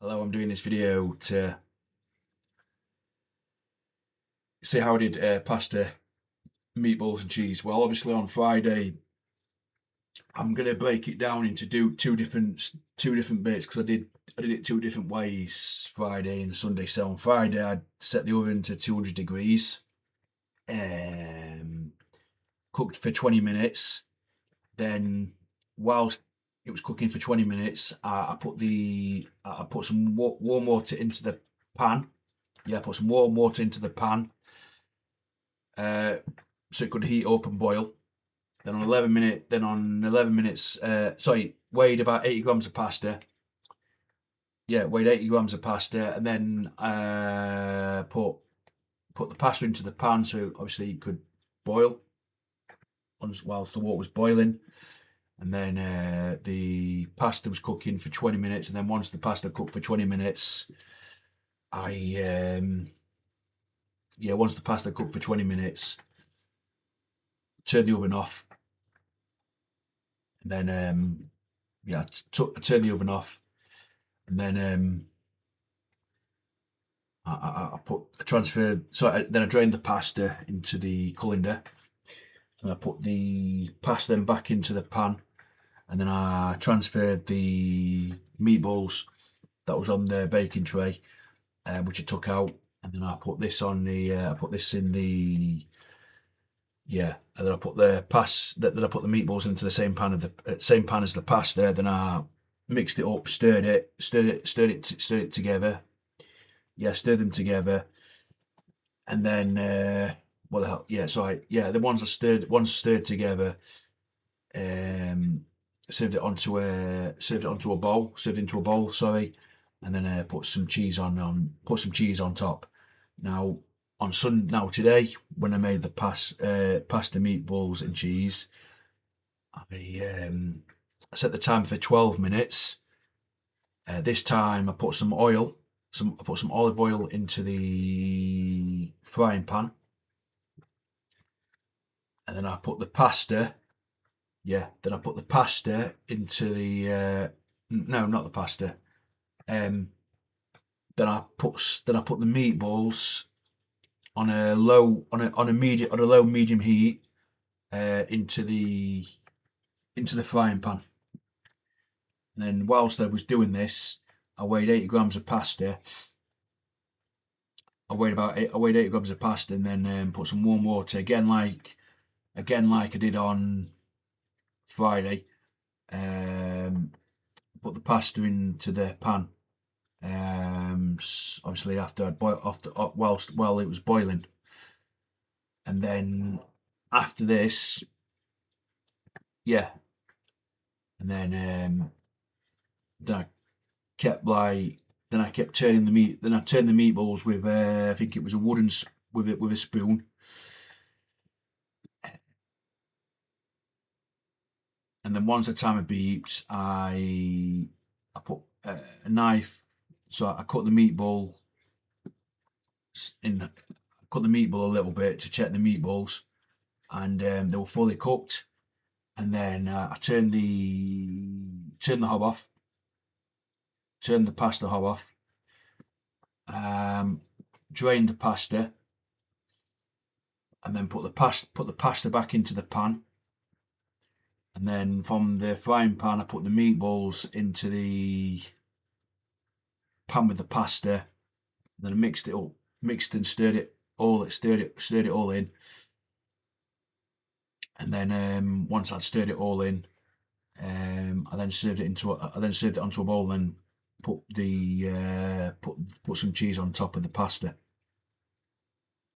Hello, I'm doing this video to see how I did pasta, meatballs and cheese. Well, obviously on Friday, I'm gonna break it down into two different bits because I did it two different ways, Friday and Sunday. So on Friday, I set the oven to 200 degrees, um, cooked for 20 minutes. Then, whilst it was cooking for 20 minutes, I put some warm water into the pan. Yeah, I put some warm water into the pan uh, so it could heat up and boil. Then on 11 minutes, weighed about 80 grams of pasta. Yeah, weighed 80 grams of pasta, and then put the pasta into the pan so obviously it could boil whilst the water was boiling. And then the pasta was cooking for 20 minutes, and then once the pasta cooked for 20 minutes, once the pasta cooked for 20 minutes, turned the oven off. And then I turned the oven off, and then then I drained the pasta into the colander, and I put the pasta then back into the pan, and then I transferred the meatballs that was on the baking tray, which I took out, and then I put this on the I put this in the and then I put the meatballs into the same pan as the pasta. Then I mixed it up, stirred it together. Yeah, stirred them together, and then what the hell? Yeah, sorry. Yeah, the ones stirred together. Served it onto a bowl. Served into a bowl. Sorry, and then put some cheese on top. Now today, when I made the pasta, meatballs and cheese, I set the time for 12 minutes. This time I put some olive oil into the frying pan, and then I put the pasta. Yeah, then I put the pasta into the no, not the pasta. Then I put the meatballs on a low medium heat into the frying pan. And then whilst I was doing this, I weighed 80 grams of pasta. I weighed 80 grams of pasta, and then put some warm water again, like I did on Friday. Put the pasta into the pan. Obviously while it was boiling, and then after this, yeah, and then I kept turning the meat. Then I turned the meatballs with I think it was a with a spoon, and then once the timer beeped, I put a knife. So I cut the meatball a little bit to check the meatballs, and they were fully cooked. And then I turned the hob off, turned the pasta hob off, drained the pasta, and then put the pasta back into the pan. And then from the frying pan, I put the meatballs into the pan with the pasta. And then I mixed and stirred it all in. And then once I'd stirred it all in, I then served it onto a bowl, and put some cheese on top of the pasta.